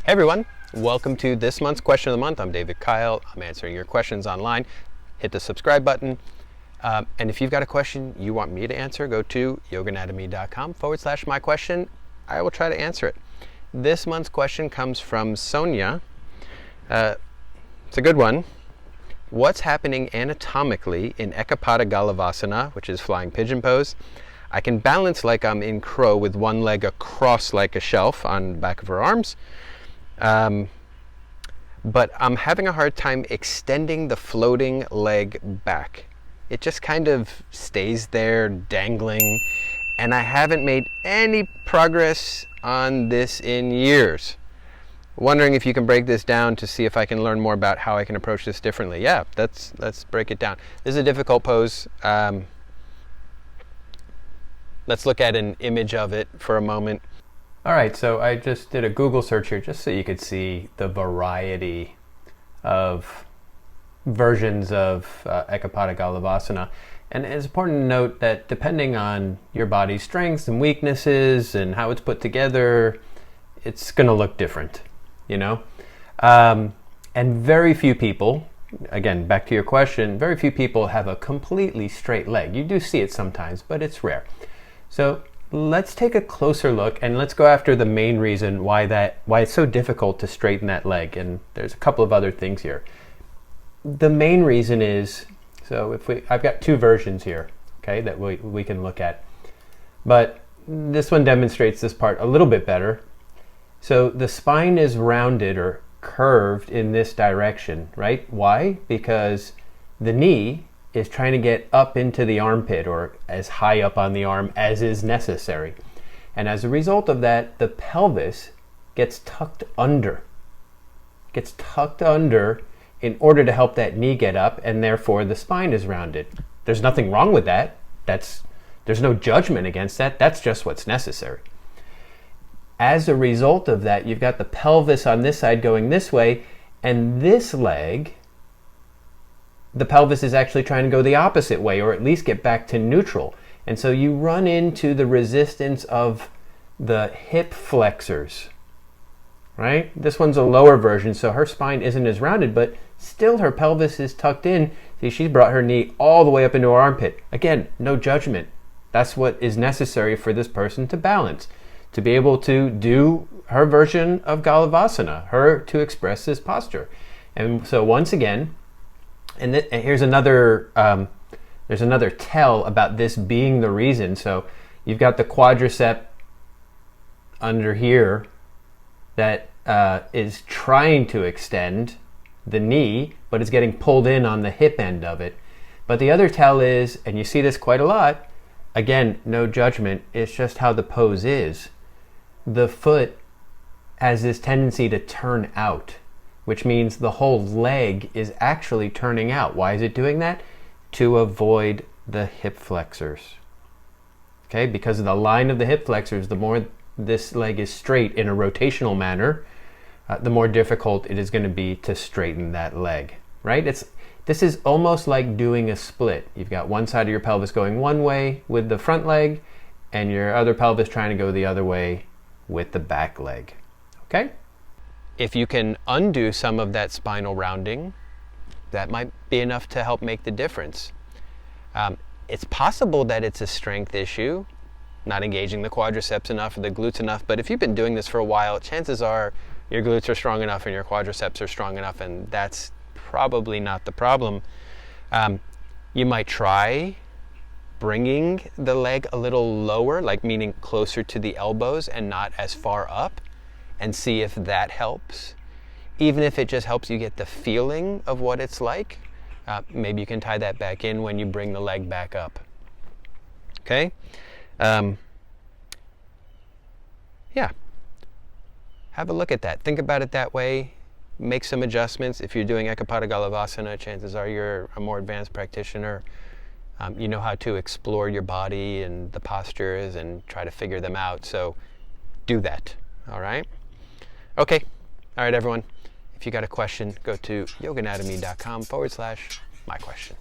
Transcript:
Hey everyone, welcome to this month's question of the month. I'm David Keil. I'm answering your questions online. Hit the subscribe button. And if you've got a question you want me to answer, go to yoganatomy.com/my question. I will try to answer it. This month's question comes from Sonia. It's a good one. What's happening anatomically in Eka Pada Galavasana, which is flying pigeon pose? I can balance like I'm in crow with one leg across like a shelf on the back of her arms. But I'm having a hard time extending the floating leg back. It just kind of stays there dangling, and I haven't made any progress on this in years. Wondering if you can break this down to see if I can learn more about how I can approach this differently. Yeah, let's break it down. This is a difficult pose. Let's look at an image of it for a moment. All right, so I just did a Google search here just so you could see the variety of versions of Eka Pada Galavasana. And it's important to note that depending on your body's strengths and weaknesses and how it's put together, it's going to look different, you know? And very few people, again, back to your question, very few people have a completely straight leg. You do see it sometimes, but it's rare. So let's take a closer look and let's go after the main reason why it's so difficult to straighten that leg. And there's a couple of other things here. The main reason is, so I've got two versions here, okay, that we can look at. But this one demonstrates this part a little bit better. So the spine is rounded or curved in this direction, right? Why? Because the knee is trying to get up into the armpit or as high up on the arm as is necessary. And as a result of that, the pelvis gets tucked under. Gets tucked under in order to help that knee get up, and therefore the spine is rounded. There's nothing wrong with that. There's no judgment against that. That's just what's necessary. As a result of that, you've got the pelvis on this side going this way, and this leg, the pelvis is actually trying to go the opposite way, or at least get back to neutral. And so you run into the resistance of the hip flexors, right? This one's a lower version, so her spine isn't as rounded, but still her pelvis is tucked in. See, she's brought her knee all the way up into her armpit. Again, no judgment. That's what is necessary for this person to balance, to be able to do her version of Galavasana, to express this posture. And so once again, and here's another, there's another tell about this being the reason. So you've got the quadricep under here that is trying to extend the knee, but it's getting pulled in on the hip end of it. But the other tell is, and you see this quite a lot, again, no judgment, it's just how the pose is. The foot has this tendency to turn out, which means the whole leg is actually turning out. Why is it doing that? To avoid the hip flexors. Okay, because of the line of the hip flexors, the more this leg is straight in a rotational manner, the more difficult it is going to be to straighten that leg, right? This is almost like doing a split. You've got one side of your pelvis going one way with the front leg, and your other pelvis trying to go the other way with the back leg, okay? If you can undo some of that spinal rounding, that might be enough to help make the difference. It's possible that it's a strength issue, not engaging the quadriceps enough or the glutes enough, but if you've been doing this for a while, chances are your glutes are strong enough and your quadriceps are strong enough, and that's probably not the problem. You might try bringing the leg a little lower, like meaning closer to the elbows and not as far up, and see if that helps. Even if it just helps you get the feeling of what it's like, maybe you can tie that back in when you bring the leg back up. Okay? Yeah. Have a look at that. Think about it that way. Make some adjustments. If you're doing Eka Pada Galavasana, chances are you're a more advanced practitioner. You know how to explore your body and the postures and try to figure them out. So do that. All right? Okay. All right, everyone. If you got a question, go to yoganatomy.com/my question.